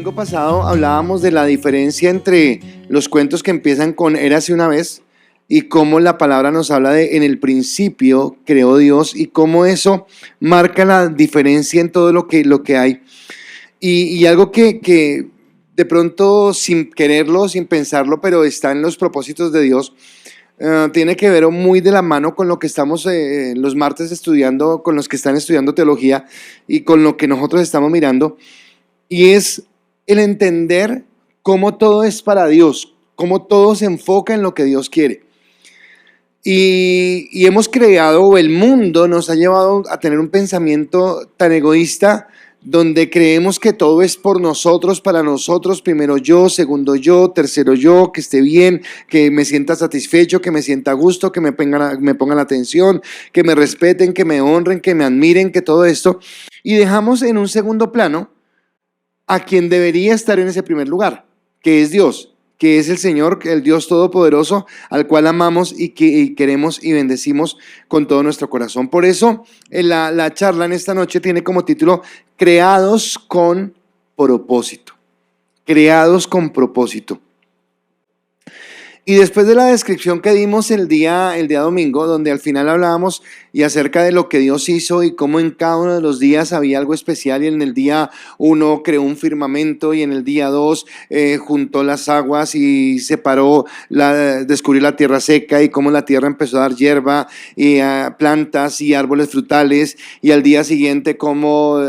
domingo pasado hablábamos de la diferencia entre los cuentos que empiezan con Érase una vez y cómo la palabra nos habla de en el principio creó Dios y cómo eso marca la diferencia en todo lo que hay. Y algo que de pronto sin quererlo, sin pensarlo, pero está en los propósitos de Dios, tiene que ver muy de la mano con lo que estamos los martes estudiando, con los que están estudiando teología y con lo que nosotros estamos mirando. Y es el entender cómo todo es para Dios, cómo todo se enfoca en lo que Dios quiere. Y hemos creado, el mundo nos ha llevado a tener un pensamiento tan egoísta, donde creemos que todo es por nosotros, para nosotros, primero yo, segundo yo, tercero yo, que esté bien, que me sienta satisfecho, que me sienta a gusto, que me pongan atención, que me respeten, que me honren, que me admiren, que todo esto. Y dejamos en un segundo plano a quien debería estar en ese primer lugar, que es Dios, que es el Señor, el Dios Todopoderoso, al cual amamos y que queremos y bendecimos con todo nuestro corazón. Por eso, la charla en esta noche tiene como título Creados con propósito. Creados con propósito. Y después de la descripción que dimos el día domingo, donde al final hablábamos y acerca de lo que Dios hizo y cómo en cada uno de los días había algo especial, y en el día 1 creó un firmamento y en el día 2 juntó las aguas y separó, descubrió la tierra seca y cómo la tierra empezó a dar hierba y plantas y árboles frutales, y al día siguiente cómo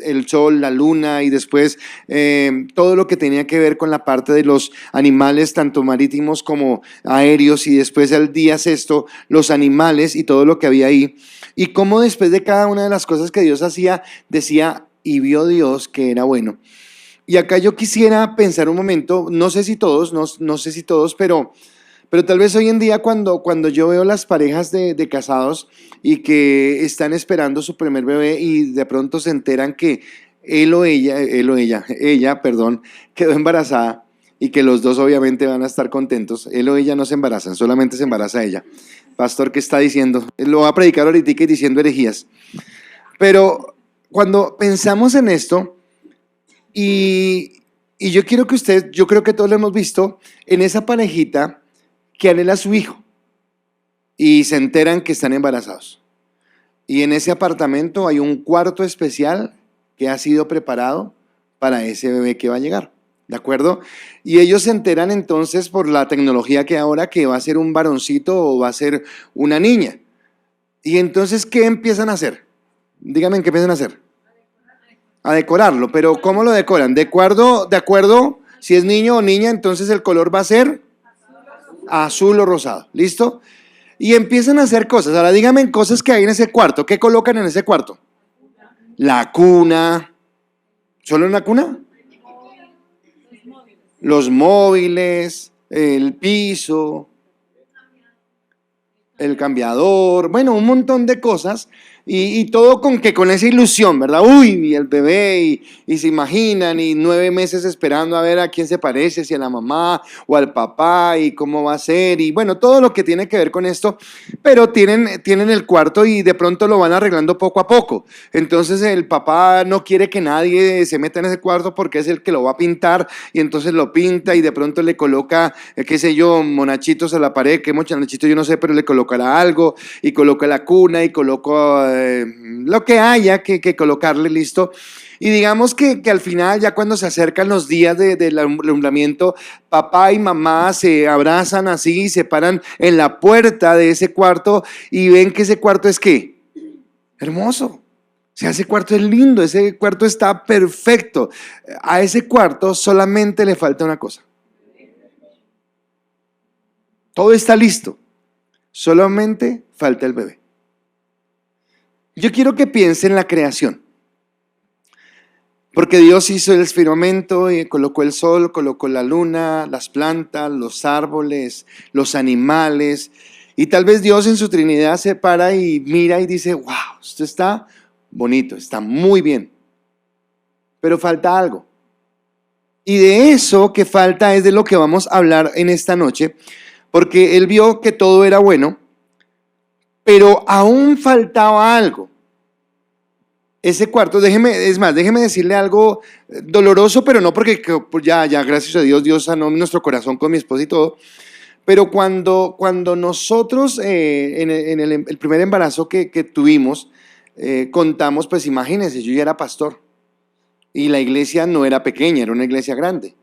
el sol, la luna y después todo lo que tenía que ver con la parte de los animales, tanto marítimos como aéreos, y después el día sexto, los animales y todo lo que había ahí, y cómo después de cada una de las cosas que Dios hacía, decía, y vio Dios que era bueno. Y acá yo quisiera pensar un momento, no sé si todos, pero tal vez hoy en día cuando yo veo las parejas de casados y que están esperando su primer bebé y de pronto se enteran que ella, quedó embarazada, y que los dos obviamente van a estar contentos. Él o ella no se embarazan, solamente se embaraza ella. Pastor, ¿qué está diciendo? Él lo va a predicar ahorita y diciendo herejías. Pero cuando pensamos en esto, y yo quiero que usted, yo creo que todos lo hemos visto, en esa parejita que anhela a su hijo y se enteran que están embarazados. Y en ese apartamento hay un cuarto especial que ha sido preparado para ese bebé que va a llegar, ¿de acuerdo? Y ellos se enteran entonces por la tecnología que ahora, que va a ser un varoncito o va a ser una niña. Y entonces, ¿qué empiezan a hacer? Díganme, ¿qué empiezan a hacer? A decorarlo, pero ¿cómo lo decoran? De acuerdo, si es niño o niña, entonces el color va a ser azul o rosado, ¿listo? Y empiezan a hacer cosas. Ahora díganme cosas que hay en ese cuarto. ¿Qué colocan en ese cuarto? La cuna. ¿Solo en la cuna? Los móviles, el piso, el cambiador, bueno, un montón de cosas. Y todo con esa ilusión, ¿verdad? Uy, y el bebé, y se imaginan, y 9 meses esperando a ver a quién se parece, si a la mamá o al papá, y cómo va a ser, y bueno, todo lo que tiene que ver con esto. Pero tienen el cuarto y de pronto lo van arreglando poco a poco. Entonces el papá no quiere que nadie se meta en ese cuarto porque es el que lo va a pintar, y entonces lo pinta y de pronto le coloca, qué sé yo, monachitos a la pared, qué monachito yo no sé, pero le colocará algo, y coloca la cuna y coloca lo que haya que colocarle, listo. Y digamos que al final, ya cuando se acercan los días del alumbramiento, papá y mamá se abrazan así, se paran en la puerta de ese cuarto y ven que ese cuarto es ¿qué? Hermoso. O sea, ese cuarto es lindo, ese cuarto está perfecto. A ese cuarto solamente le falta una cosa. Todo está listo, solamente falta el bebé. Yo quiero que piense en la creación, porque Dios hizo el firmamento y colocó el sol, colocó la luna, las plantas, los árboles, los animales, y tal vez Dios en su Trinidad se para y mira y dice, wow, esto está bonito, está muy bien, pero falta algo. Y de eso que falta es de lo que vamos a hablar en esta noche, porque Él vio que todo era bueno, pero aún faltaba algo. ese cuarto, déjeme decirle algo doloroso, pero no porque pues ya, gracias a Dios, Dios sanó nuestro corazón con mi esposa y todo. Pero cuando nosotros, en el primer embarazo que tuvimos, contamos, pues imagínense, yo ya era pastor y la iglesia no era pequeña, era una iglesia grande.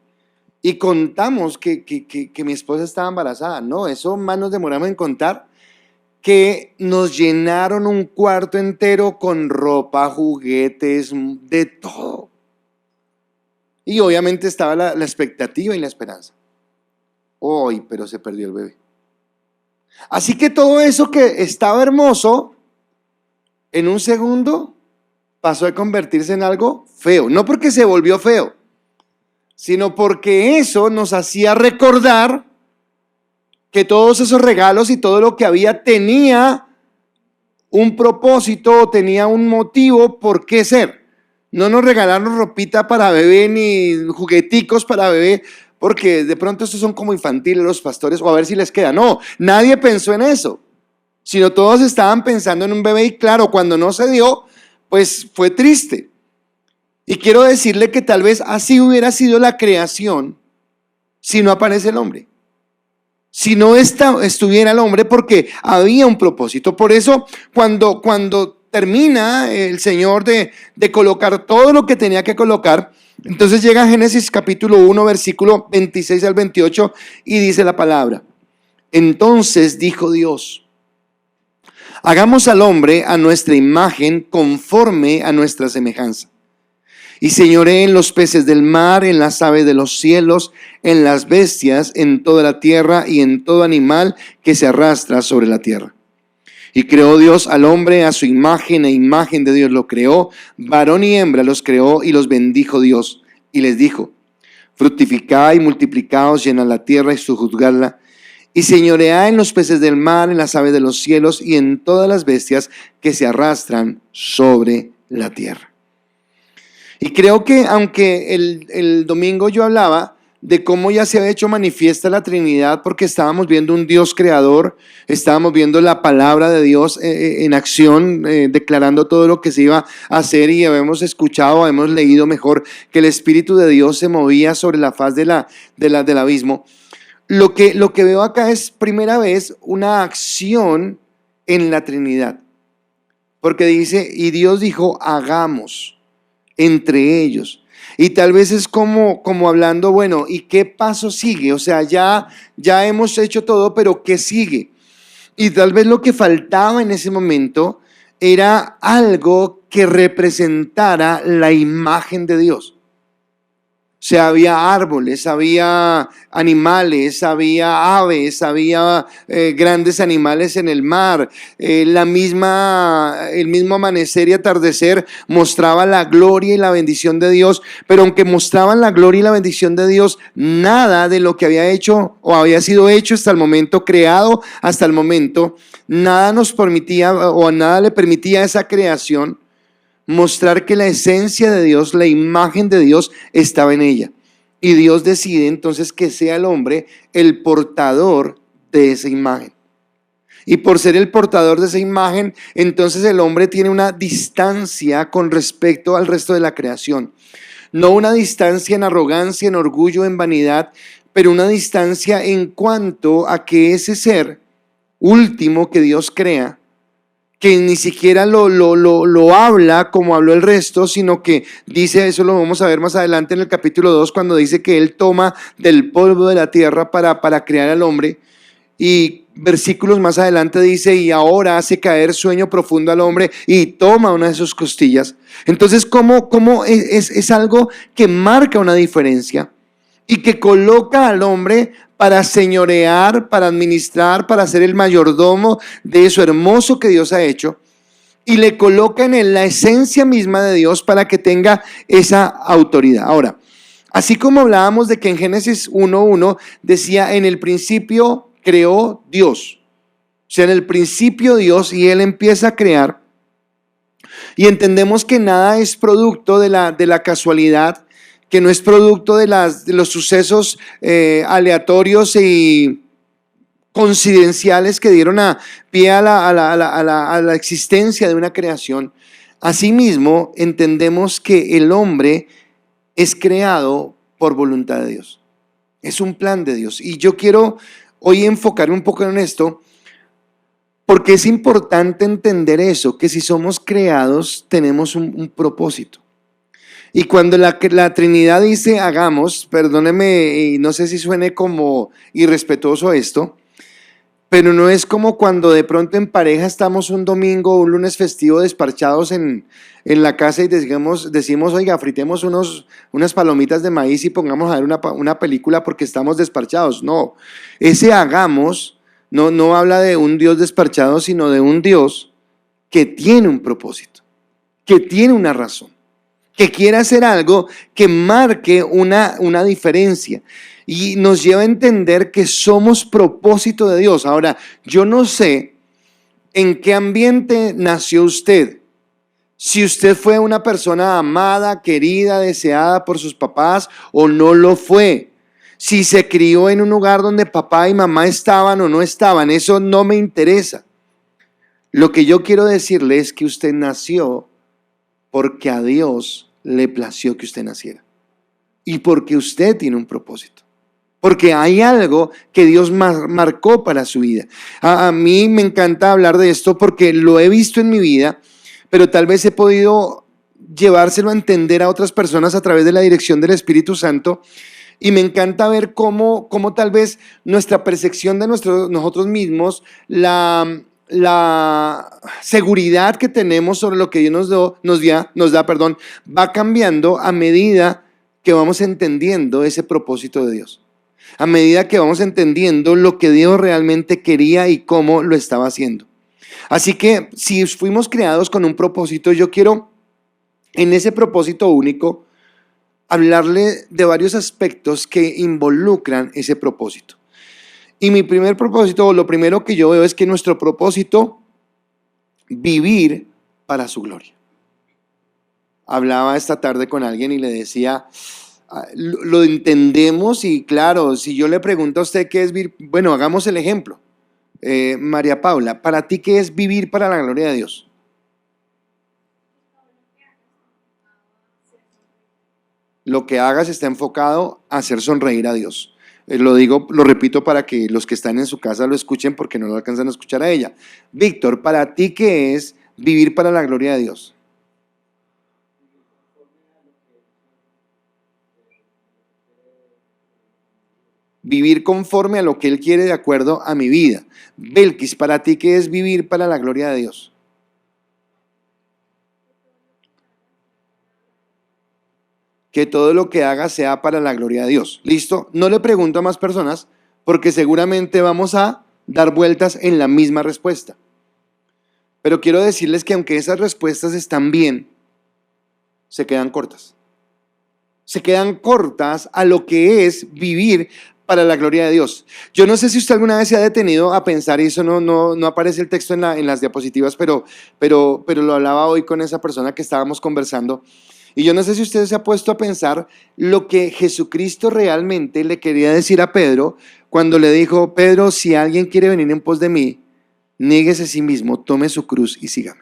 Y contamos que mi esposa estaba embarazada. No, eso más nos demoramos en contar, que nos llenaron un cuarto entero con ropa, juguetes, de todo. Y obviamente estaba la expectativa y la esperanza. Hoy, pero se perdió el bebé. Así que todo eso que estaba hermoso, en un segundo pasó a convertirse en algo feo. No porque se volvió feo, sino porque eso nos hacía recordar que todos esos regalos y todo lo que había tenía un propósito, tenía un motivo por qué ser. No nos regalaron ropita para bebé ni jugueticos para bebé, porque de pronto estos son como infantiles los pastores, o a ver si les queda. No, nadie pensó en eso, sino todos estaban pensando en un bebé, y claro, cuando no se dio, pues fue triste. Y quiero decirle que tal vez así hubiera sido la creación si no aparece el hombre. Si no estuviera el hombre, porque había un propósito. Por eso cuando termina el Señor de colocar todo lo que tenía que colocar, entonces llega a Génesis capítulo 1, versículo 26 al 28, y dice la palabra: entonces dijo Dios, hagamos al hombre a nuestra imagen, conforme a nuestra semejanza, y señoree en los peces del mar, en las aves de los cielos, en las bestias, en toda la tierra y en todo animal que se arrastra sobre la tierra. Y creó Dios al hombre a su imagen, e imagen de Dios lo creó, varón y hembra los creó, y los bendijo Dios. Y les dijo: fructificad y multiplicaos, llenad la tierra y sojuzgadla, y señoread en los peces del mar, en las aves de los cielos y en todas las bestias que se arrastran sobre la tierra. Y creo que aunque el domingo yo hablaba de cómo ya se había hecho manifiesta la Trinidad, porque estábamos viendo un Dios creador, estábamos viendo la palabra de Dios en acción, declarando todo lo que se iba a hacer, y habíamos escuchado, habíamos leído mejor que el Espíritu de Dios se movía sobre la faz del abismo. Lo que veo acá es primera vez una acción en la Trinidad, porque dice, y Dios dijo, hagamos entre ellos. Y tal vez es como hablando, bueno, ¿y qué paso sigue? O sea, ya hemos hecho todo, pero ¿qué sigue? Y tal vez lo que faltaba en ese momento era algo que representara la imagen de Dios. O sea, había árboles, había animales, había aves, había grandes animales en el mar. El mismo amanecer y atardecer mostraba la gloria y la bendición de Dios. Pero aunque mostraban la gloria y la bendición de Dios, nada de lo que había hecho o había sido hecho hasta el momento, creado hasta el momento, nada nos permitía o nada le permitía a esa creación mostrar que la esencia de Dios, la imagen de Dios estaba en ella. Y Dios decide entonces que sea el hombre el portador de esa imagen. Y por ser el portador de esa imagen, entonces el hombre tiene una distancia con respecto al resto de la creación. No una distancia en arrogancia, en orgullo, en vanidad, pero una distancia en cuanto a que ese ser último que Dios crea, que ni siquiera lo habla como habló el resto, sino que dice, eso lo vamos a ver más adelante en el capítulo 2, cuando dice que Él toma del polvo de la tierra para crear al hombre, y versículos más adelante dice, y ahora hace caer sueño profundo al hombre y toma una de sus costillas. Entonces, ¿cómo es algo que marca una diferencia y que coloca al hombre para señorear, para administrar, para ser el mayordomo de eso hermoso que Dios ha hecho, y le coloca en él la esencia misma de Dios para que tenga esa autoridad? Ahora, así como hablábamos de que en Génesis 1:1 decía, en el principio creó Dios, o sea, en el principio Dios, y Él empieza a crear, y entendemos que nada es producto de la casualidad, que no es producto de los sucesos aleatorios y coincidenciales que dieron pie a la existencia de una creación. Asimismo, entendemos que el hombre es creado por voluntad de Dios. Es un plan de Dios. Y yo quiero hoy enfocarme un poco en esto, porque es importante entender eso, que si somos creados tenemos un propósito. Y cuando la Trinidad dice hagamos, perdóneme, y no sé si suene como irrespetuoso esto, pero no es como cuando de pronto en pareja estamos un domingo o un lunes festivo desparchados en la casa y decimos, oiga, fritemos unas palomitas de maíz y pongamos a ver una película porque estamos desparchados. No, ese hagamos no habla de un Dios desparchado, sino de un Dios que tiene un propósito, que tiene una razón, que quiere hacer algo que marque una diferencia. Y nos lleva a entender que somos propósito de Dios. Ahora, yo no sé en qué ambiente nació usted. Si usted fue una persona amada, querida, deseada por sus papás o no lo fue. Si se crió en un lugar donde papá y mamá estaban o no estaban, eso no me interesa. Lo que yo quiero decirle es que usted nació porque a Dios le plació que usted naciera. Y porque usted tiene un propósito. Porque hay algo que Dios marcó para su vida. A mí me encanta hablar de esto porque lo he visto en mi vida, pero tal vez he podido llevárselo a entender a otras personas a través de la dirección del Espíritu Santo. Y me encanta ver cómo tal vez nuestra percepción de nosotros mismos, la seguridad que tenemos sobre lo que Dios nos da, va cambiando a medida que vamos entendiendo ese propósito de Dios. A medida que vamos entendiendo lo que Dios realmente quería y cómo lo estaba haciendo. Así que si fuimos creados con un propósito, yo quiero en ese propósito único hablarle de varios aspectos que involucran ese propósito. Y mi primer propósito, o lo primero que yo veo es que nuestro propósito, vivir para su gloria. Hablaba esta tarde con alguien y le decía, lo entendemos y claro, si yo le pregunto a usted qué es vivir, bueno, hagamos el ejemplo. María Paula, ¿para ti qué es vivir para la gloria de Dios? Lo que hagas está enfocado a hacer sonreír a Dios. Lo repito para que los que están en su casa lo escuchen porque no lo alcanzan a escuchar a ella. Víctor, ¿para ti qué es vivir para la gloria de Dios? Vivir conforme a lo que Él quiere de acuerdo a mi vida. Belkis, ¿para ti qué es vivir para la gloria de Dios? Que todo lo que haga sea para la gloria de Dios. ¿Listo? No le pregunto a más personas porque seguramente vamos a dar vueltas en la misma respuesta. Pero quiero decirles que aunque esas respuestas están bien, se quedan cortas. Se quedan cortas a lo que es vivir para la gloria de Dios. Yo no sé si usted alguna vez se ha detenido a pensar, y eso no aparece el texto en las diapositivas, pero lo hablaba hoy con esa persona que estábamos conversando. Y yo no sé si usted se ha puesto a pensar lo que Jesucristo realmente le quería decir a Pedro cuando le dijo, Pedro, si alguien quiere venir en pos de mí, niéguese a sí mismo, tome su cruz y sígame.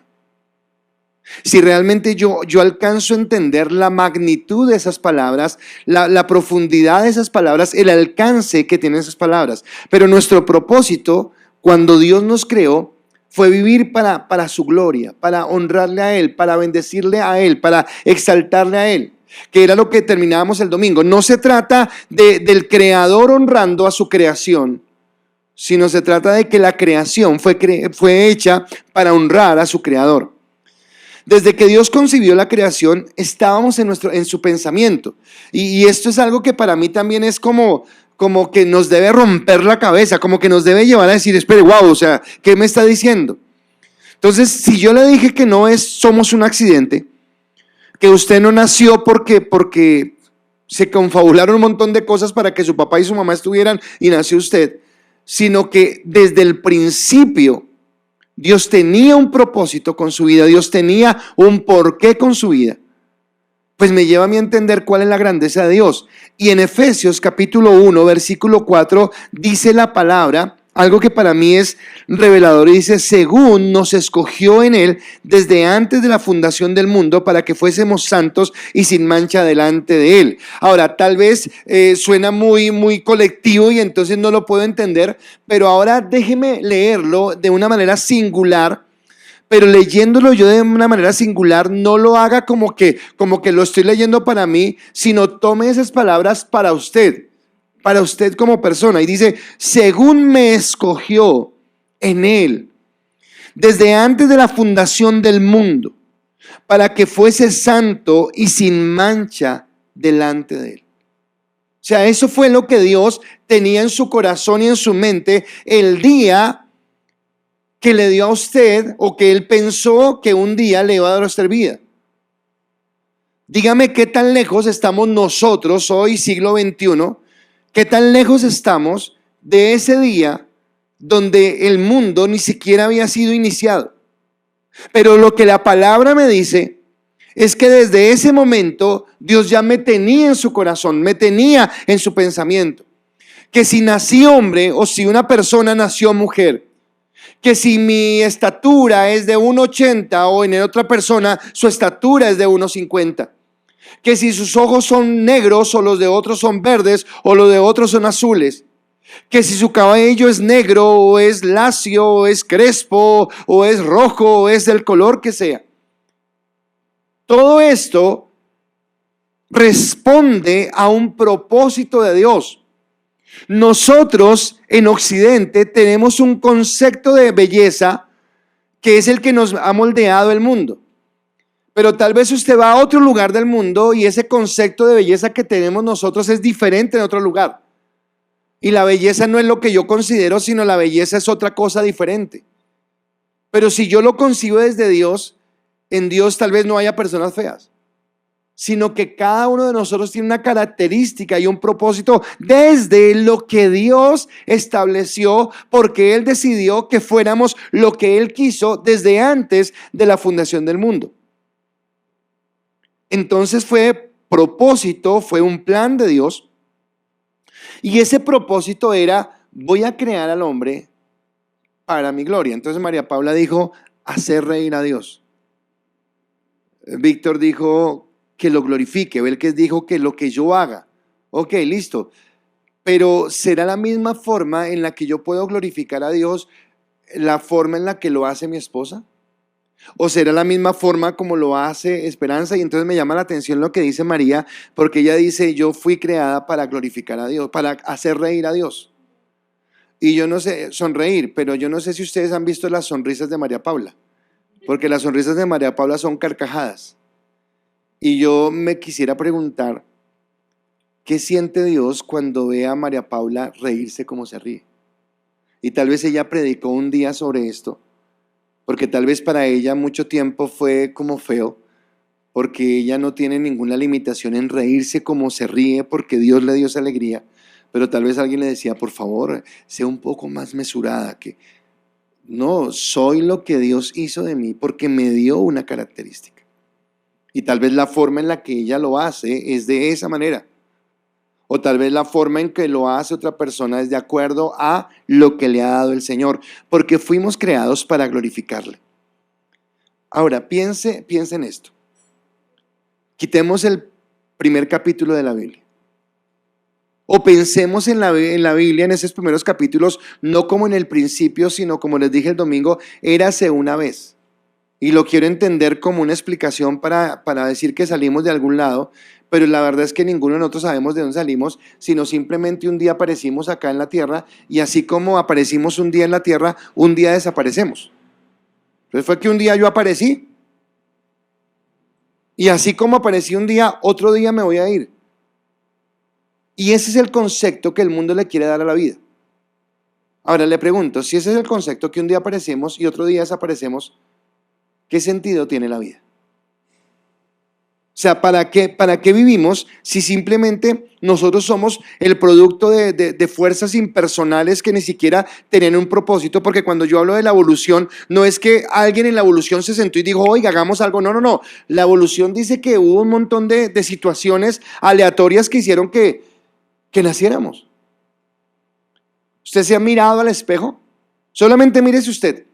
Si realmente yo alcanzo a entender la magnitud de esas palabras, la profundidad de esas palabras, el alcance que tienen esas palabras. Pero nuestro propósito, cuando Dios nos creó, fue vivir para su gloria, para honrarle a Él, para bendecirle a Él, para exaltarle a Él, que era lo que terminábamos el domingo. No se trata del creador honrando a su creación, sino se trata de que la creación fue hecha para honrar a su creador. Desde que Dios concibió la creación, estábamos en su pensamiento. Y esto es algo que para mí también es como que nos debe romper la cabeza, como que nos debe llevar a decir, espere, wow, o sea, ¿qué me está diciendo? Entonces, si yo le dije que somos un accidente, que usted no nació porque se confabularon un montón de cosas para que su papá y su mamá estuvieran y nació usted, sino que desde el principio Dios tenía un propósito con su vida, Dios tenía un porqué con su vida. Pues me lleva a mí a entender cuál es la grandeza de Dios. Y en Efesios capítulo 1, versículo 4, dice la palabra algo que para mí es revelador y dice, según nos escogió en Él desde antes de la fundación del mundo para que fuésemos santos y sin mancha delante de Él. Ahora, tal vez suena muy colectivo y entonces no lo puedo entender, pero ahora déjeme leerlo de una manera singular. Pero leyéndolo yo de una manera singular, no lo haga como que lo estoy leyendo para mí, sino tome esas palabras para usted como persona. Y dice, según me escogió en Él, desde antes de la fundación del mundo, para que fuese santo y sin mancha delante de Él. O sea, eso fue lo que Dios tenía en su corazón y en su mente el día que le dio a usted, o que Él pensó que un día le iba a dar a usted vida. Dígame qué tan lejos estamos nosotros hoy, siglo XXI, qué tan lejos estamos de ese día donde el mundo ni siquiera había sido iniciado. Pero lo que la palabra me dice es que desde ese momento Dios ya me tenía en su corazón, me tenía en su pensamiento. Que si nací hombre o si una persona nació mujer, que si mi estatura es de 1,80 o en otra persona su estatura es de 1,50. Que si sus ojos son negros o los de otros son verdes o los de otros son azules. Que si su cabello es negro o es lacio o es crespo o es rojo o es del color que sea. Todo esto responde a un propósito de Dios. Nosotros en Occidente tenemos un concepto de belleza que es el que nos ha moldeado el mundo. Pero tal vez usted va a otro lugar del mundo y ese concepto de belleza que tenemos nosotros es diferente en otro lugar. Y la belleza no es lo que yo considero, sino la belleza es otra cosa diferente. Pero si yo lo concibo desde Dios, en Dios tal vez no haya personas feas, sino que cada uno de nosotros tiene una característica y un propósito desde lo que Dios estableció, porque Él decidió que fuéramos lo que Él quiso desde antes de la fundación del mundo. Entonces fue propósito, fue un plan de Dios, y ese propósito era, voy a crear al hombre para mi gloria. Entonces María Paula dijo, hacer reír a Dios. Víctor dijo, que lo glorifique. Belkes dijo que lo que yo haga. Ok, listo. Pero ¿será la misma forma en la que yo puedo glorificar a Dios la forma en la que lo hace mi esposa? ¿O será la misma forma como lo hace Esperanza? Y entonces me llama la atención lo que dice María, porque ella dice, yo fui creada para glorificar a Dios, para hacer reír a Dios. Y yo no sé, sonreír, pero yo no sé si ustedes han visto las sonrisas de María Paula, porque las sonrisas de María Paula son carcajadas. Y yo me quisiera preguntar, ¿qué siente Dios cuando ve a María Paula reírse como se ríe? Y tal vez ella predicó un día sobre esto, porque tal vez para ella mucho tiempo fue como feo, porque ella no tiene ninguna limitación en reírse como se ríe, porque Dios le dio esa alegría. Pero tal vez alguien le decía, por favor, sea un poco más mesurada, que no, soy lo que Dios hizo de mí, porque me dio una característica. Y tal vez la forma en la que ella lo hace es de esa manera. O tal vez la forma en que lo hace otra persona es de acuerdo a lo que le ha dado el Señor. Porque fuimos creados para glorificarle. Ahora, piense en esto. Quitemos el primer capítulo de la Biblia. O pensemos en la Biblia, en esos primeros capítulos, no como en el principio, sino como les dije el domingo, érase una vez. Y lo quiero entender como una explicación para decir que salimos de algún lado, pero la verdad es que ninguno de nosotros sabemos de dónde salimos, sino simplemente un día aparecimos acá en la tierra, y así como aparecimos un día en la tierra, un día desaparecemos. Entonces fue que un día yo aparecí, y así como aparecí un día, otro día me voy a ir. Y ese es el concepto que el mundo le quiere dar a la vida. Ahora le pregunto, si ese es el concepto, que un día aparecemos y otro día desaparecemos, ¿qué sentido tiene la vida? O sea, ¿para qué vivimos si simplemente nosotros somos el producto de fuerzas impersonales que ni siquiera tenían un propósito? Porque cuando yo hablo de la evolución, no es que alguien en la evolución se sentó y dijo, oiga, hagamos algo. No. La evolución dice que hubo un montón de situaciones aleatorias que hicieron que naciéramos. ¿Usted se ha mirado al espejo? Solamente mírese usted.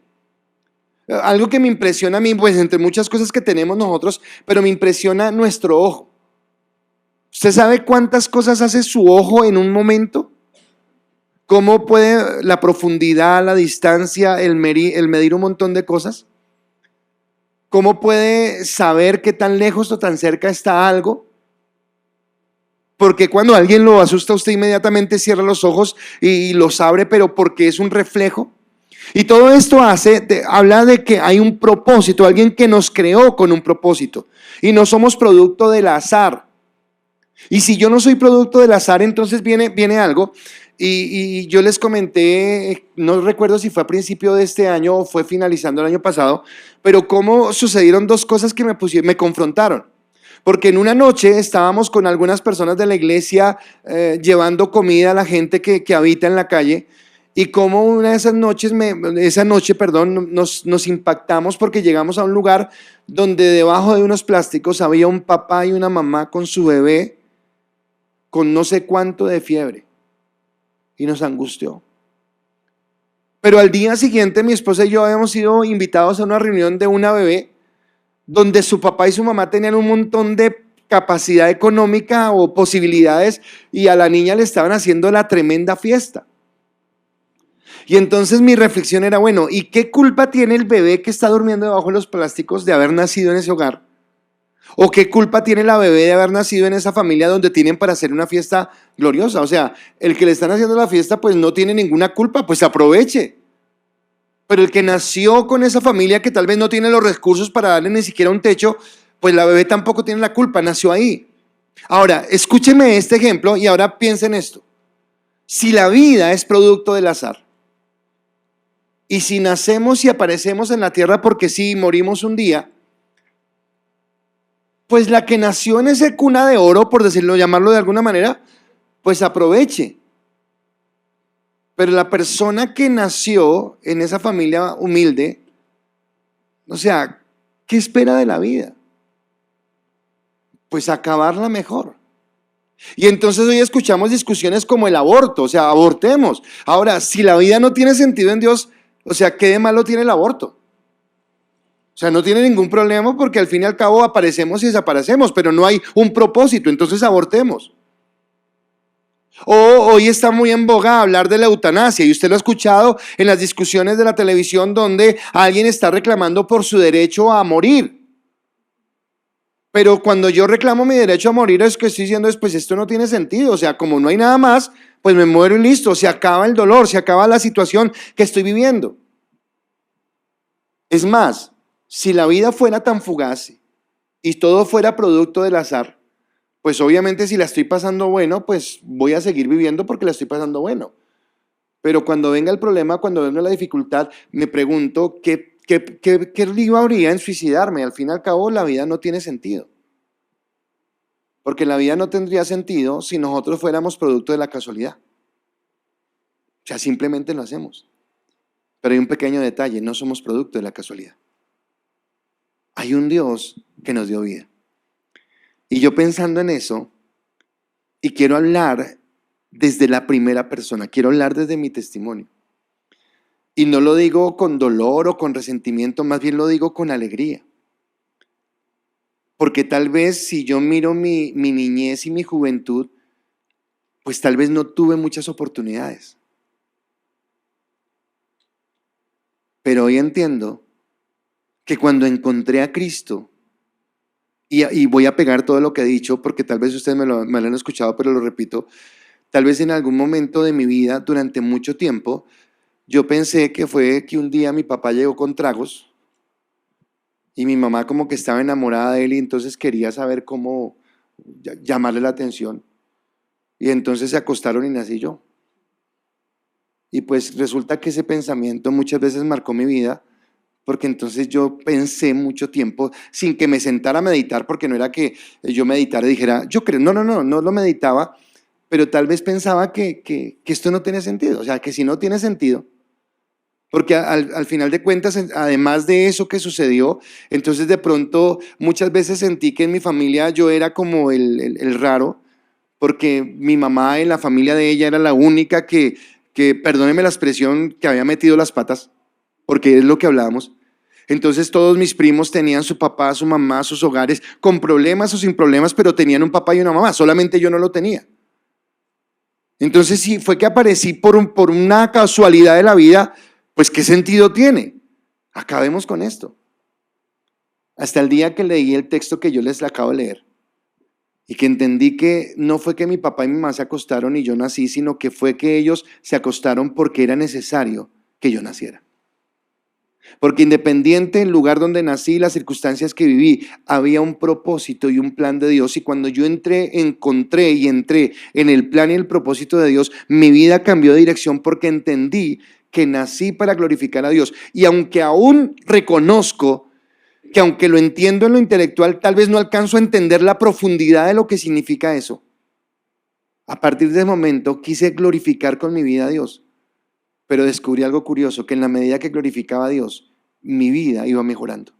Algo que me impresiona a mí, pues entre muchas cosas que tenemos nosotros, pero me impresiona nuestro ojo. ¿Usted sabe cuántas cosas hace su ojo en un momento? ¿Cómo puede la profundidad, la distancia, el medir un montón de cosas? ¿Cómo puede saber qué tan lejos o tan cerca está algo? Porque cuando alguien lo asusta, usted inmediatamente cierra los ojos y los abre, pero porque es un reflejo. Y todo esto habla de que hay un propósito, alguien que nos creó con un propósito. Y no somos producto del azar. Y si yo no soy producto del azar, entonces viene algo. Y yo les comenté, no recuerdo si fue a principio de este año o fue finalizando el año pasado, pero cómo sucedieron dos cosas que me confrontaron. Porque en una noche estábamos con algunas personas de la iglesia llevando comida a la gente que habita en la calle. Y como una de esas noches, nos impactamos porque llegamos a un lugar donde debajo de unos plásticos había un papá y una mamá con su bebé con no sé cuánto de fiebre. Y nos angustió. Pero al día siguiente mi esposa y yo habíamos sido invitados a una reunión de una bebé donde su papá y su mamá tenían un montón de capacidad económica o posibilidades y a la niña le estaban haciendo la tremenda fiesta. Y entonces mi reflexión era, bueno, ¿y qué culpa tiene el bebé que está durmiendo debajo de los plásticos de haber nacido en ese hogar? ¿O qué culpa tiene la bebé de haber nacido en esa familia donde tienen para hacer una fiesta gloriosa? O sea, el que le están haciendo la fiesta pues no tiene ninguna culpa, pues aproveche. Pero el que nació con esa familia que tal vez no tiene los recursos para darle ni siquiera un techo, pues la bebé tampoco tiene la culpa, nació ahí. Ahora, escúcheme este ejemplo y ahora piensen esto. Si la vida es producto del azar, y si nacemos y aparecemos en la tierra porque sí, morimos un día, pues la que nació en ese cuna de oro, por decirlo, llamarlo de alguna manera, pues aproveche. Pero la persona que nació en esa familia humilde, o sea, ¿qué espera de la vida? Pues acabarla mejor. Y entonces hoy escuchamos discusiones como el aborto, o sea, abortemos. Ahora, si la vida no tiene sentido en Dios, o sea, ¿qué de malo tiene el aborto? O sea, no tiene ningún problema porque al fin y al cabo aparecemos y desaparecemos, pero no hay un propósito, entonces abortemos. O hoy está muy en boga hablar de la eutanasia y usted lo ha escuchado en las discusiones de la televisión donde alguien está reclamando por su derecho a morir. Pero cuando yo reclamo mi derecho a morir es que estoy diciendo, pues esto no tiene sentido, o sea, como no hay nada más, pues me muero y listo, se acaba el dolor, se acaba la situación que estoy viviendo. Es más, si la vida fuera tan fugaz y todo fuera producto del azar, pues obviamente si la estoy pasando bueno, pues voy a seguir viviendo porque la estoy pasando bueno. Pero cuando venga el problema, cuando venga la dificultad, me pregunto ¿qué lío habría en suicidarme? Al fin y al cabo, la vida no tiene sentido. Porque la vida no tendría sentido si nosotros fuéramos producto de la casualidad. O sea, simplemente lo hacemos. Pero hay un pequeño detalle, no somos producto de la casualidad. Hay un Dios que nos dio vida. Y yo pensando en eso, y quiero hablar desde la primera persona, quiero hablar desde mi testimonio. Y no lo digo con dolor o con resentimiento, más bien lo digo con alegría. Porque tal vez si yo miro mi niñez y mi juventud, pues tal vez no tuve muchas oportunidades. Pero hoy entiendo que cuando encontré a Cristo, y voy a pegar todo lo que he dicho, porque tal vez ustedes me lo han escuchado, pero lo repito, tal vez en algún momento de mi vida, durante mucho tiempo, yo pensé que fue que un día mi papá llegó con tragos y mi mamá como que estaba enamorada de él y entonces quería saber cómo llamarle la atención. Y entonces se acostaron y nací yo. Y pues resulta que ese pensamiento muchas veces marcó mi vida, porque entonces yo pensé mucho tiempo sin que me sentara a meditar, porque no era que yo meditara y dijera, yo creo, no lo meditaba, pero tal vez pensaba que esto no tiene sentido, o sea, que si no tiene sentido, porque al final de cuentas, además de eso que sucedió, entonces de pronto muchas veces sentí que en mi familia yo era como el raro, porque mi mamá en la familia de ella era la única que que perdónenme la expresión, que había metido las patas, porque es lo que hablábamos. Entonces todos mis primos tenían su papá, su mamá, sus hogares, con problemas o sin problemas, pero tenían un papá y una mamá, solamente yo no lo tenía. Entonces si fue que aparecí por una casualidad de la vida, pues ¿qué sentido tiene? Acabemos con esto. Hasta el día que leí el texto que yo les acabo de leer y que entendí que no fue que mi papá y mi mamá se acostaron y yo nací, sino que fue que ellos se acostaron porque era necesario que yo naciera. Porque independiente del lugar donde nací, las circunstancias que viví, había un propósito y un plan de Dios. Y cuando yo entré en el plan y el propósito de Dios, mi vida cambió de dirección porque entendí que nací para glorificar a Dios. Y aunque aún reconozco que aunque lo entiendo en lo intelectual, tal vez no alcanzo a entender la profundidad de lo que significa eso. A partir de ese momento quise glorificar con mi vida a Dios. Pero descubrí algo curioso, que en la medida que glorificaba a Dios, mi vida iba mejorando.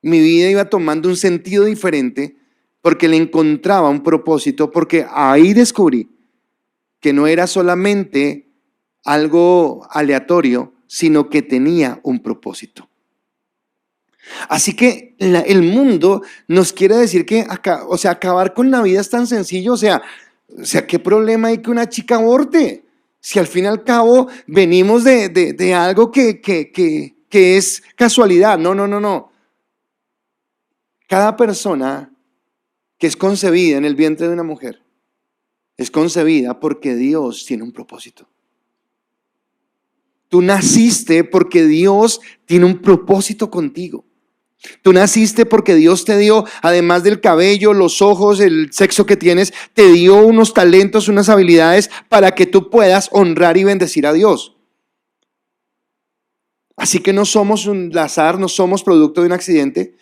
Mi vida iba tomando un sentido diferente porque le encontraba un propósito, porque ahí descubrí que no era solamente algo aleatorio, sino que tenía un propósito. Así que el mundo nos quiere decir que acabar con la vida es tan sencillo, o sea, ¿qué problema hay que una chica aborte? Si al fin y al cabo venimos de algo que es casualidad. No. Cada persona que es concebida en el vientre de una mujer es concebida porque Dios tiene un propósito. Tú naciste porque Dios tiene un propósito contigo. Tú naciste porque Dios te dio, además del cabello, los ojos, el sexo que tienes, te dio unos talentos, unas habilidades para que tú puedas honrar y bendecir a Dios. Así que no somos un azar, no somos producto de un accidente,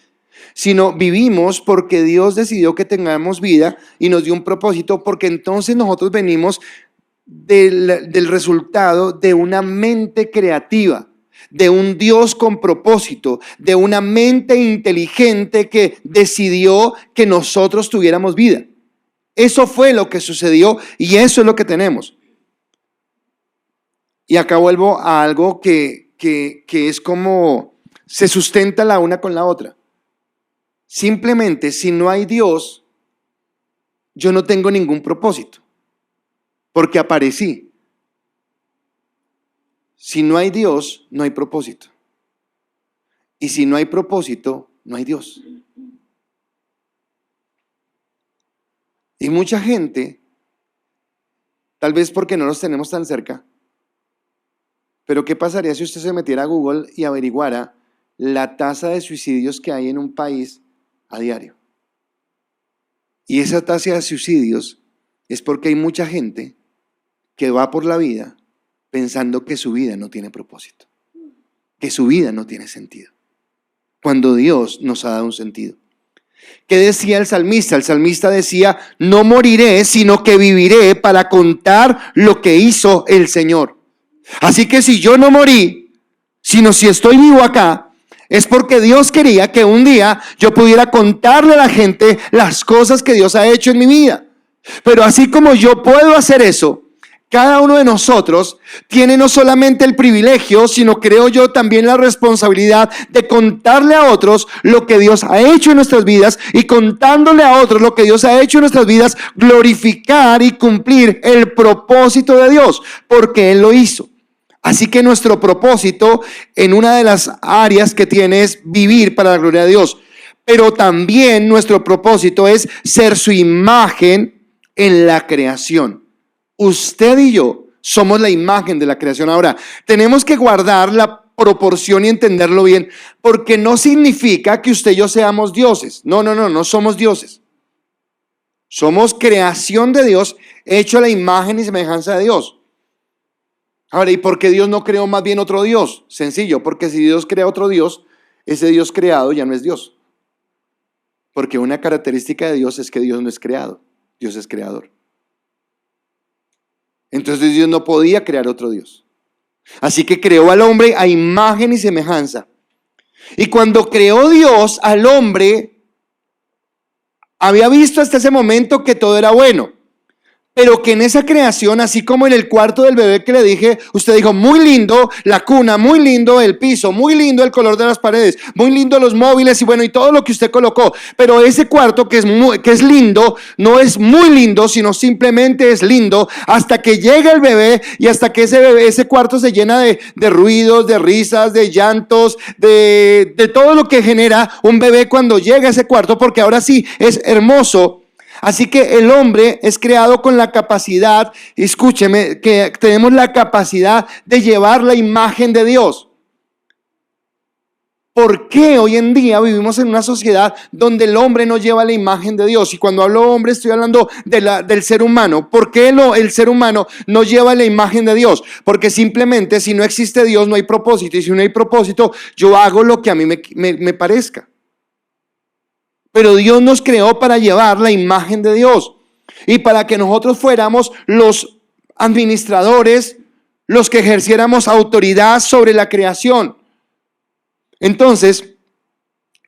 sino vivimos porque Dios decidió que tengamos vida y nos dio un propósito, porque entonces nosotros venimos del resultado de una mente creativa, de un Dios con propósito, de una mente inteligente que decidió que nosotros tuviéramos vida. Eso fue lo que sucedió y eso es lo que tenemos. Y acá vuelvo a algo que es como se sustenta la una con la otra. Simplemente, si no hay Dios, yo no tengo ningún propósito, porque aparecí. Si no hay Dios, no hay propósito. Y si no hay propósito, no hay Dios. Y mucha gente, tal vez porque no los tenemos tan cerca, pero ¿qué pasaría si usted se metiera a Google y averiguara la tasa de suicidios que hay en un país a diario? Y esa tasa de suicidios es porque hay mucha gente que va por la vida pensando que su vida no tiene propósito, que su vida no tiene sentido, cuando Dios nos ha dado un sentido. ¿Qué decía el salmista? El salmista decía, no moriré, sino que viviré para contar lo que hizo el Señor. Así que si yo no morí, sino si estoy vivo acá, es porque Dios quería que un día yo pudiera contarle a la gente las cosas que Dios ha hecho en mi vida. Pero así como yo puedo hacer eso, cada uno de nosotros tiene no solamente el privilegio, sino creo yo también la responsabilidad de contarle a otros lo que Dios ha hecho en nuestras vidas, y contándole a otros lo que Dios ha hecho en nuestras vidas, glorificar y cumplir el propósito de Dios, porque Él lo hizo. Así que nuestro propósito en una de las áreas que tiene es vivir para la gloria de Dios, pero también nuestro propósito es ser su imagen en la creación. Usted y yo somos la imagen de la creación. Ahora, tenemos que guardar la proporción y entenderlo bien, porque no significa que usted y yo seamos dioses. No somos dioses. Somos creación de Dios, hecho a la imagen y semejanza de Dios. Ahora, ¿y por qué Dios no creó más bien otro Dios? Sencillo, porque si Dios crea otro Dios, ese Dios creado ya no es Dios. Porque una característica de Dios es que Dios no es creado, Dios es creador. Entonces Dios no podía crear otro Dios. Así que creó al hombre a imagen y semejanza. Y cuando creó Dios al hombre, había visto hasta ese momento que todo era bueno. Pero que en esa creación, así como en el cuarto del bebé que le dije, usted dijo, muy lindo la cuna, muy lindo el piso, muy lindo el color de las paredes, muy lindo los móviles y bueno, y todo lo que usted colocó. Pero ese cuarto que es lindo, no es muy lindo, sino simplemente es lindo hasta que llega el bebé y hasta que ese cuarto se llena de ruidos, de risas, de llantos, de todo lo que genera un bebé cuando llega a ese cuarto, porque ahora sí es hermoso. Así que el hombre es creado con la capacidad, escúcheme, que tenemos la capacidad de llevar la imagen de Dios. ¿Por qué hoy en día vivimos en una sociedad donde el hombre no lleva la imagen de Dios? Y cuando hablo hombre estoy hablando del ser humano. ¿Por qué el ser humano no lleva la imagen de Dios? Porque simplemente si no existe Dios no hay propósito. Y si no hay propósito, yo hago lo que a mí me parezca. Pero Dios nos creó para llevar la imagen de Dios y para que nosotros fuéramos los administradores, los que ejerciéramos autoridad sobre la creación. Entonces,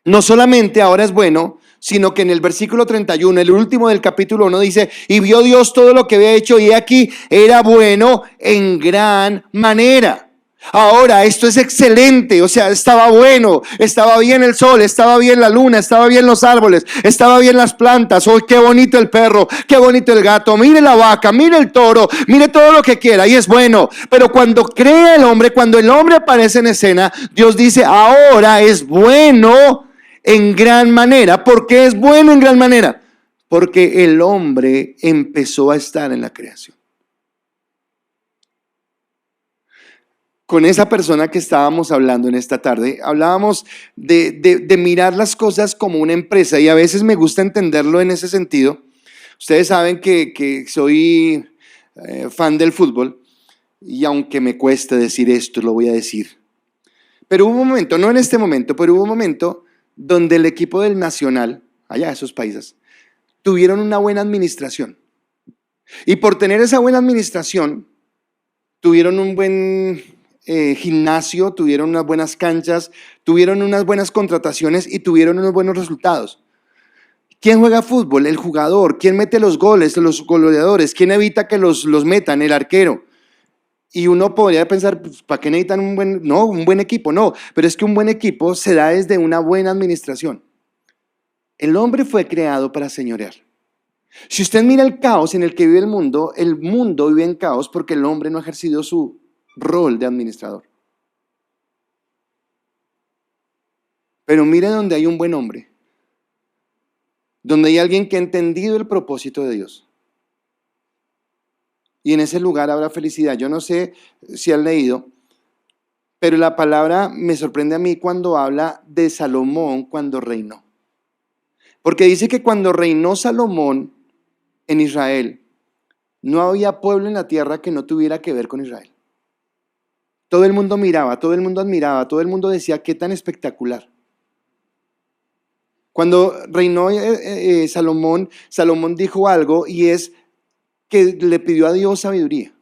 no solamente ahora es bueno, sino que en el versículo 31, el último del capítulo 1 dice, y vio Dios todo lo que había hecho y aquí era bueno en gran manera. Ahora, esto es excelente, o sea, estaba bueno, estaba bien el sol, estaba bien la luna, estaba bien los árboles, estaba bien las plantas, oh, qué bonito el perro, qué bonito el gato, mire la vaca, mire el toro, mire todo lo que quiera y es bueno. Pero cuando crea el hombre, cuando el hombre aparece en escena, Dios dice, ahora es bueno en gran manera. ¿Por qué es bueno en gran manera? Porque el hombre empezó a estar en la creación. Con esa persona que estábamos hablando en esta tarde, hablábamos de mirar las cosas como una empresa y a veces me gusta entenderlo en ese sentido. Ustedes saben que soy fan del fútbol y aunque me cueste decir esto, lo voy a decir. Pero hubo un momento, no en este momento, pero hubo un momento donde el equipo del Nacional, allá esos países, tuvieron una buena administración. Y por tener esa buena administración, tuvieron un buen gimnasio, tuvieron unas buenas canchas, tuvieron unas buenas contrataciones y tuvieron unos buenos resultados. ¿Quién juega fútbol? El jugador. ¿Quién mete los goles? Los goleadores. ¿Quién evita que los metan? El arquero. Y uno podría pensar, pues, ¿para qué necesitan un buen equipo? No, pero es que un buen equipo se da desde una buena administración. El hombre fue creado para señorear. Si usted mira el caos en el que vive el mundo vive en caos porque el hombre no ha ejercido su rol de administrador. Pero mire donde hay un buen hombre, donde hay alguien que ha entendido el propósito de Dios. Y en ese lugar habrá felicidad. Yo no sé si han leído, pero la palabra me sorprende a mí cuando habla de Salomón cuando reinó. Porque dice que cuando reinó Salomón en Israel, no había pueblo en la tierra que no tuviera que ver con Israel. Todo el mundo miraba, todo el mundo admiraba, todo el mundo decía, qué tan espectacular. Cuando reinó Salomón, Salomón dijo algo y es que le pidió a Dios sabiduría.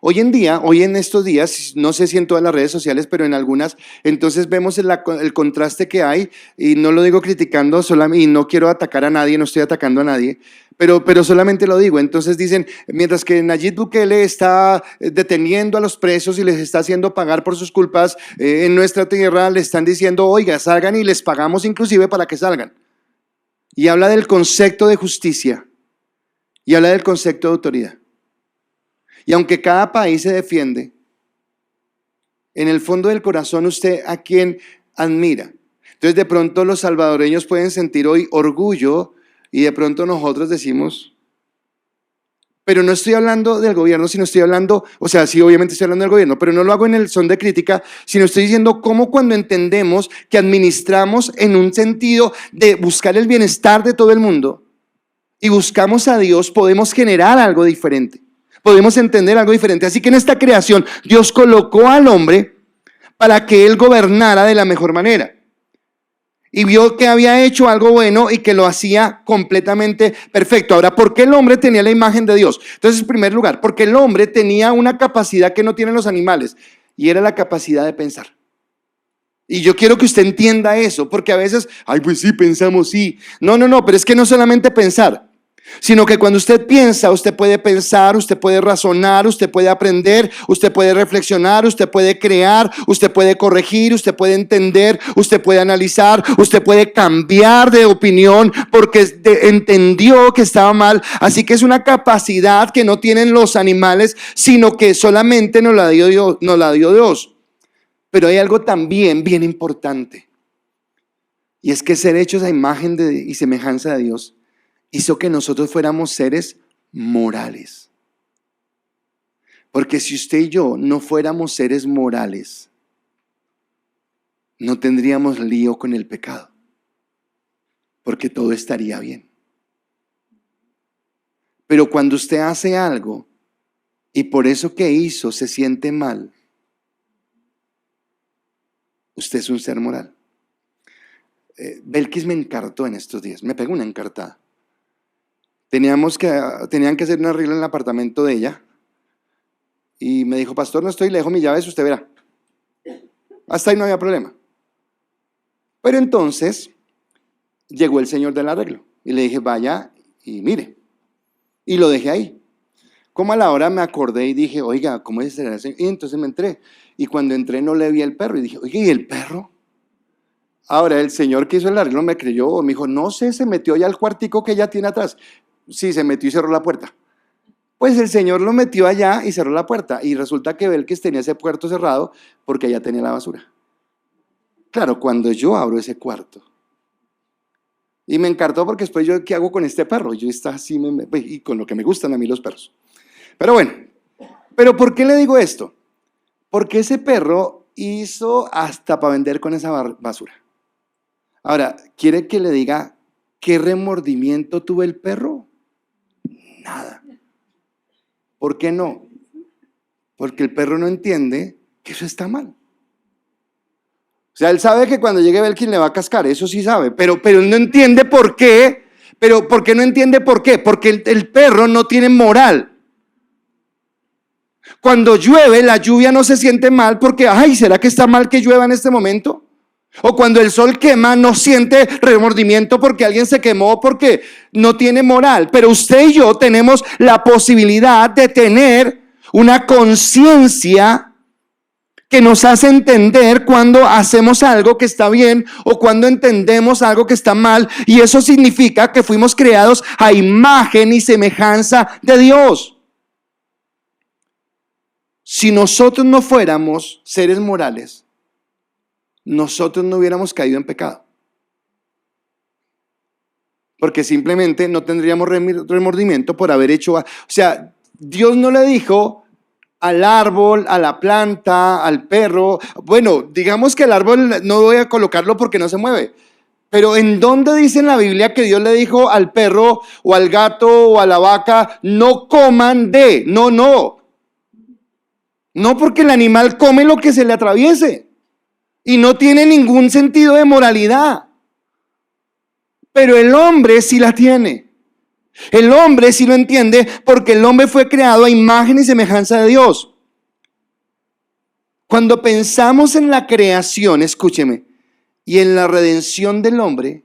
Hoy en estos días, no sé si en todas las redes sociales, pero en algunas, entonces vemos el contraste que hay, y no lo digo criticando y no quiero atacar a nadie, no estoy atacando a nadie, pero solamente lo digo. Entonces dicen, mientras que Nayib Bukele está deteniendo a los presos y les está haciendo pagar por sus culpas, en nuestra tierra le están diciendo, oiga, salgan y les pagamos inclusive para que salgan. Y habla del concepto de justicia y habla del concepto de autoridad. Y aunque cada país se defiende, en el fondo del corazón usted a quién admira. Entonces de pronto los salvadoreños pueden sentir hoy orgullo y de pronto nosotros decimos, pero no estoy hablando del gobierno, sino estoy hablando, o sea, sí, obviamente estoy hablando del gobierno, pero no lo hago en el son de crítica, sino estoy diciendo cómo cuando entendemos que administramos en un sentido de buscar el bienestar de todo el mundo y buscamos a Dios, podemos generar algo diferente. Podemos entender algo diferente. Así que en esta creación Dios colocó al hombre para que él gobernara de la mejor manera. Y vio que había hecho algo bueno y que lo hacía completamente perfecto. Ahora, ¿por qué el hombre tenía la imagen de Dios? Entonces, en primer lugar, porque el hombre tenía una capacidad que no tienen los animales y era la capacidad de pensar. Y yo quiero que usted entienda eso, porque a veces, ay, pues sí, pensamos, sí. No, pero es que no solamente pensar. sino que cuando usted piensa, usted puede pensar, usted puede razonar, usted puede aprender, usted puede reflexionar, usted puede crear, usted puede corregir, usted puede entender, usted puede analizar, usted puede cambiar de opinión porque entendió que estaba mal. Así que es una capacidad que no tienen los animales, sino que solamente nos la dio Dios, nos la dio Dios. Pero hay algo también bien importante, y es que ser hechos a imagen y semejanza de Dios hizo que nosotros fuéramos seres morales. Porque si usted y yo no fuéramos seres morales, no tendríamos lío con el pecado, porque todo estaría bien. Pero cuando usted hace algo y por eso que hizo se siente mal, usted es un ser moral. Belkis me encartó en estos días, me pegó una encartada. Tenían que hacer un arreglo en el apartamento de ella y me dijo: pastor, no estoy, le dejo mis llaves, usted verá. Hasta ahí no había problema. Pero entonces llegó el señor del arreglo y le dije: vaya y mire. Y lo dejé ahí. Como a la hora me acordé y dije: oiga, ¿cómo es el señor? Y entonces me entré. Y cuando entré no le vi el perro y dije: oiga, ¿y el perro? Ahora el señor que hizo el arreglo me creyó, me dijo: no sé, se metió ya al cuartico que ella tiene atrás. Sí, se metió y cerró la puerta. Pues el señor lo metió allá y cerró la puerta. Y resulta que Belkis tenía ese cuarto cerrado porque allá tenía la basura. Claro, cuando yo abro ese cuarto, y me encartó porque después yo, ¿qué hago con este perro? Yo está así, y con lo que me gustan a mí los perros. Pero bueno, ¿pero por qué le digo esto? Porque ese perro hizo hasta para vender con esa basura. Ahora, ¿quiere que le diga qué remordimiento tuvo el perro? Nada. ¿Por qué no? Porque el perro no entiende que eso está mal. O sea, él sabe que cuando llegue Belkin le va a cascar, eso sí sabe, pero él no entiende por qué. Pero ¿por qué no entiende por qué? Porque el perro no tiene moral. Cuando llueve, la lluvia no se siente mal porque, ay, ¿será que está mal que llueva en este momento? O cuando el sol quema, no siente remordimiento porque alguien se quemó, porque no tiene moral. Pero usted y yo tenemos la posibilidad de tener una conciencia que nos hace entender cuando hacemos algo que está bien o cuando entendemos algo que está mal. Y eso significa que fuimos creados a imagen y semejanza de Dios. Si nosotros no fuéramos seres morales, nosotros no hubiéramos caído en pecado. Porque simplemente no tendríamos remordimiento por haber hecho. O sea, Dios no le dijo al árbol, a la planta, al perro. Bueno, digamos que el árbol no voy a colocarlo porque no se mueve. Pero ¿en dónde dice en la Biblia que Dios le dijo al perro o al gato o a la vaca: no coman de? No, no. No, porque el animal come lo que se le atraviese. Y no tiene ningún sentido de moralidad. Pero el hombre sí la tiene. El hombre sí lo entiende porque el hombre fue creado a imagen y semejanza de Dios. Cuando pensamos en la creación, escúcheme, y en la redención del hombre,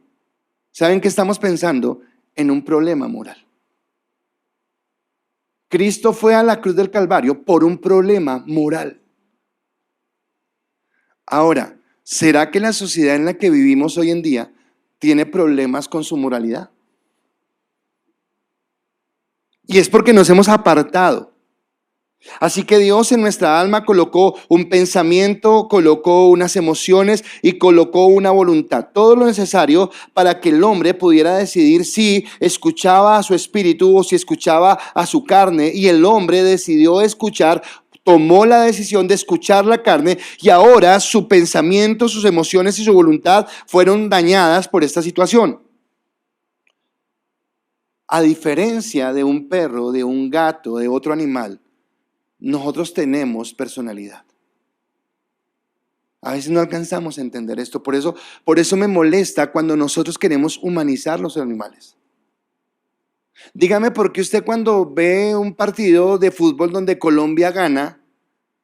¿saben qué estamos pensando? En un problema moral. Cristo fue a la cruz del Calvario por un problema moral. Ahora, ¿será que la sociedad en la que vivimos hoy en día tiene problemas con su moralidad? Y es porque nos hemos apartado. Así que Dios en nuestra alma colocó un pensamiento, colocó unas emociones y colocó una voluntad. Todo lo necesario para que el hombre pudiera decidir si escuchaba a su espíritu o si escuchaba a su carne. Y el hombre decidió escuchar, tomó la decisión de escuchar la carne, y ahora su pensamiento, sus emociones y su voluntad fueron dañadas por esta situación. A diferencia de un perro, de un gato, de otro animal, nosotros tenemos personalidad. A veces no alcanzamos a entender esto. Por eso me molesta cuando nosotros queremos humanizar los animales. Dígame por qué usted, cuando ve un partido de fútbol donde Colombia gana,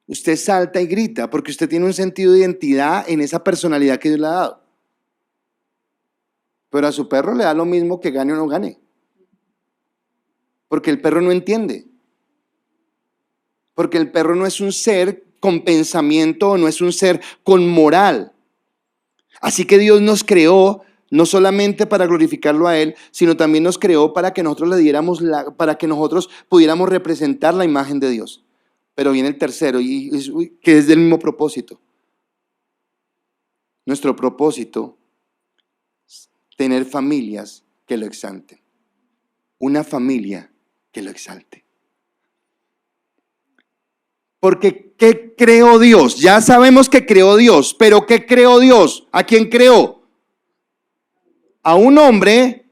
usted salta y grita, porque usted tiene un sentido de identidad en esa personalidad que Dios le ha dado. Pero a su perro le da lo mismo que gane o no gane. Porque el perro no entiende. Porque el perro no es un ser con pensamiento, no es un ser con moral. Así que Dios nos creó no solamente para glorificarlo a Él, sino también nos creó para que nosotros le diéramos para que nosotros pudiéramos representar la imagen de Dios. Pero viene el tercero, que es del mismo propósito. Nuestro propósito es tener familias que lo exalten. Una familia que lo exalte. Porque ¿qué creó Dios? Ya sabemos que creó Dios, pero ¿qué creó Dios? ¿A quién creó? A un hombre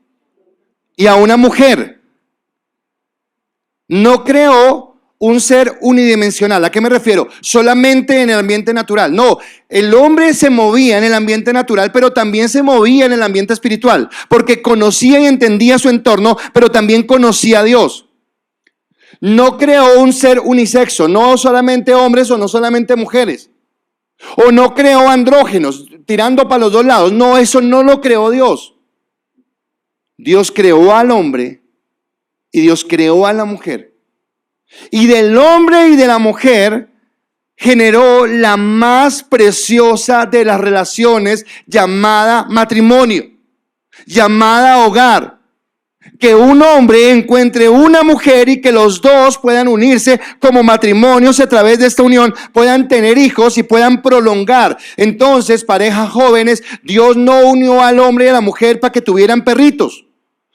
y a una mujer. No creó un ser unidimensional. ¿A qué me refiero? Solamente en el ambiente natural. No, el hombre se movía en el ambiente natural, pero también se movía en el ambiente espiritual, porque conocía y entendía su entorno, pero también conocía a Dios. No creó un ser unisexo, no solamente hombres o no solamente mujeres. O no creó andrógenos, tirando para los dos lados. No, eso no lo creó Dios. Dios creó al hombre y Dios creó a la mujer. Y del hombre y de la mujer generó la más preciosa de las relaciones, llamada matrimonio, llamada hogar. Que un hombre encuentre una mujer y que los dos puedan unirse como matrimonios, a través de esta unión puedan tener hijos y puedan prolongar. Entonces, parejas jóvenes, Dios no unió al hombre y a la mujer para que tuvieran perritos,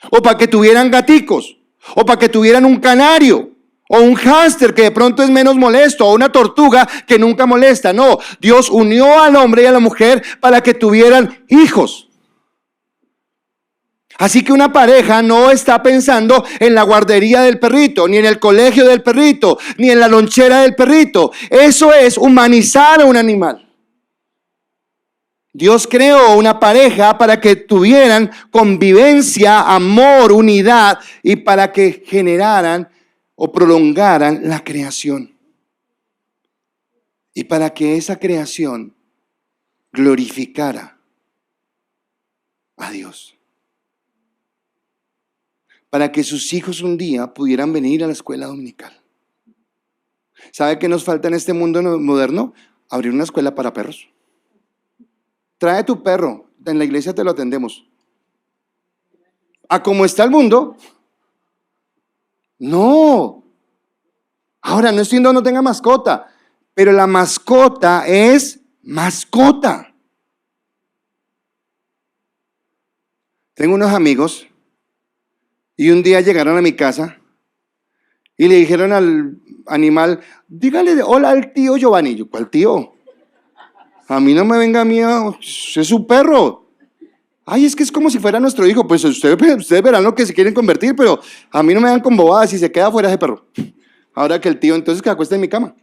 o para que tuvieran gaticos, o para que tuvieran un canario, o un hámster que de pronto es menos molesto, o una tortuga que nunca molesta. No, Dios unió al hombre y a la mujer para que tuvieran hijos. Así que una pareja no está pensando en la guardería del perrito, ni en el colegio del perrito, ni en la lonchera del perrito. Eso es humanizar a un animal. Dios creó una pareja para que tuvieran convivencia, amor, unidad, y para que generaran o prolongaran la creación. Y para que esa creación glorificara a Dios. Para que sus hijos un día pudieran venir a la escuela dominical. ¿Sabe qué nos falta en este mundo moderno? Abrir una escuela para perros. Trae tu perro, en la iglesia te lo atendemos. ¿A cómo está el mundo? No. Ahora, no estoy diciendo no tenga mascota, pero la mascota es mascota. Tengo unos amigos y un día llegaron a mi casa y le dijeron al animal, dígale hola al tío Giovanni. Yo, ¿cuál tío? A mí no me venga miedo, es su perro. Ay, es que es como si fuera nuestro hijo. Pues ustedes verán lo que se quieren convertir, pero a mí no me dan con bobadas si se queda fuera ese perro. Ahora que el tío entonces que acuesta en mi cama.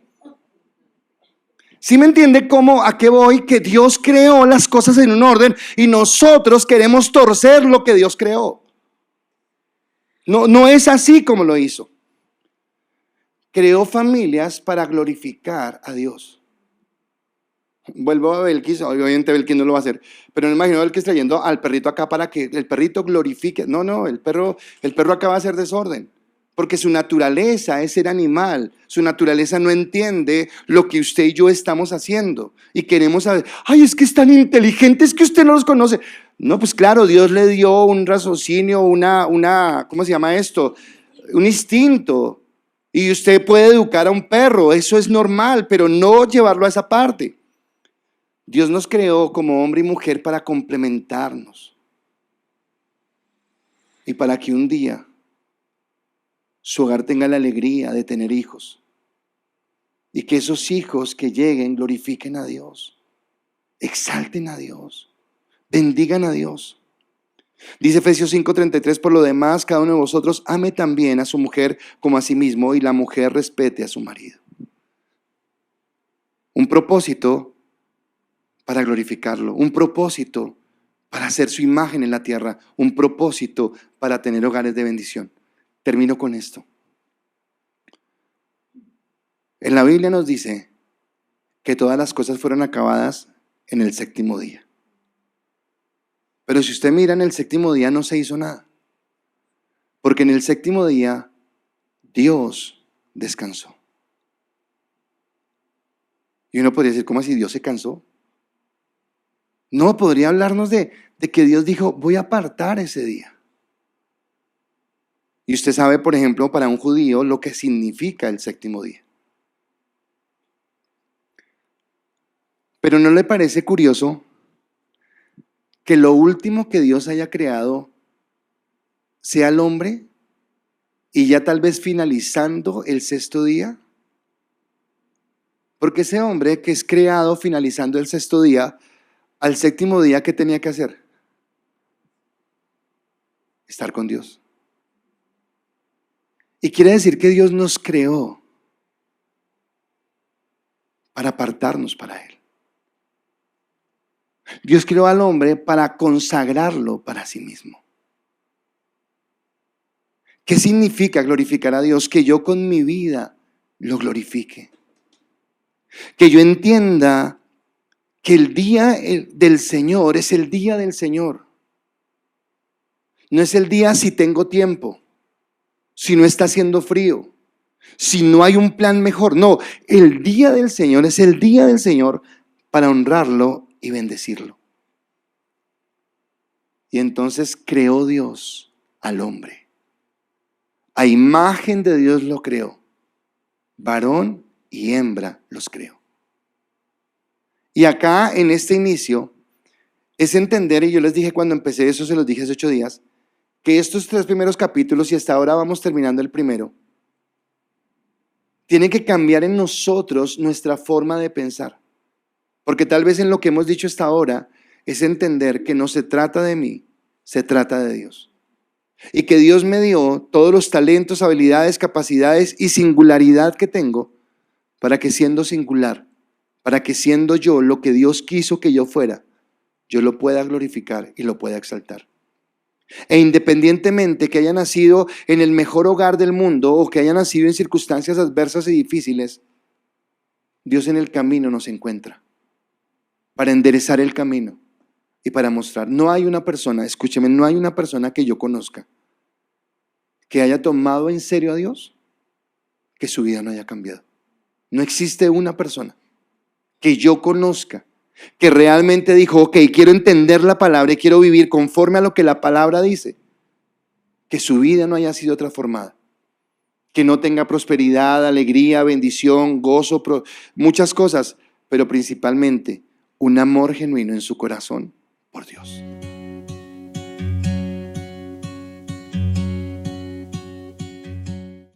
¿Sí me entiende a qué voy? Que Dios creó las cosas en un orden y nosotros queremos torcer lo que Dios creó. No es así como lo hizo. Creó familias para glorificar a Dios. Vuelvo a Belkis, obviamente Belkis no lo va a hacer, pero no imagino a Belkis trayendo al perrito acá para que el perrito glorifique. No, el perro acá va a hacer desorden, porque su naturaleza es ser animal, su naturaleza no entiende lo que usted y yo estamos haciendo, y queremos saber, ay, es que es tan inteligente, es que usted no los conoce. No, pues claro, Dios le dio un raciocinio, ¿cómo se llama esto? Un instinto, y usted puede educar a un perro, eso es normal, pero no llevarlo a esa parte. Dios nos creó como hombre y mujer para complementarnos y para que un día su hogar tenga la alegría de tener hijos y que esos hijos que lleguen glorifiquen a Dios, exalten a Dios, bendigan a Dios. Dice Efesios 5:33, por lo demás, cada uno de vosotros ame también a su mujer como a sí mismo, y la mujer respete a su marido. Un propósito para glorificarlo, un propósito para hacer su imagen en la tierra, un propósito para tener hogares de bendición. Termino con esto. En la Biblia nos dice que todas las cosas fueron acabadas en el séptimo día. Pero si usted mira, en el séptimo día no se hizo nada. Porque en el séptimo día Dios descansó. Y uno podría decir, ¿cómo así Dios se cansó? No, podría hablarnos de que Dios dijo, voy a apartar ese día. Y usted sabe, por ejemplo, para un judío lo que significa el séptimo día. Pero ¿no le parece curioso que lo último que Dios haya creado sea el hombre y ya tal vez finalizando el sexto día? Porque ese hombre que es creado finalizando el sexto día, al séptimo día, ¿qué tenía que hacer? Estar con Dios. Y quiere decir que Dios nos creó para apartarnos para Él. Dios creó al hombre para consagrarlo para sí mismo. ¿Qué significa glorificar a Dios? Que yo con mi vida lo glorifique. Que yo entienda que el día del Señor es el día del Señor. No es el día si tengo tiempo, si no está haciendo frío, si no hay un plan mejor. No, el día del Señor es el día del Señor para honrarlo y bendecirlo. Y entonces creó Dios al hombre. A imagen de Dios lo creó. Varón y hembra los creó. Y acá en este inicio es entender, y yo les dije cuando empecé eso, se los dije hace 8 días, que estos 3 primeros capítulos, y hasta ahora vamos terminando el primero, tienen que cambiar en nosotros nuestra forma de pensar. Porque tal vez en lo que hemos dicho hasta ahora es entender que no se trata de mí, se trata de Dios. Y que Dios me dio todos los talentos, habilidades, capacidades y singularidad que tengo para que siendo singular, para que siendo yo lo que Dios quiso que yo fuera, yo lo pueda glorificar y lo pueda exaltar. E independientemente que haya nacido en el mejor hogar del mundo o que haya nacido en circunstancias adversas y difíciles, Dios en el camino nos encuentra para enderezar el camino y para mostrar. No hay una persona, escúcheme, no hay una persona que yo conozca que haya tomado en serio a Dios que su vida no haya cambiado. No existe una persona que yo conozca que realmente dijo, ok, quiero entender la palabra y quiero vivir conforme a lo que la palabra dice, que su vida no haya sido transformada, que no tenga prosperidad, alegría, bendición, gozo, muchas cosas, pero principalmente un amor genuino en su corazón por Dios.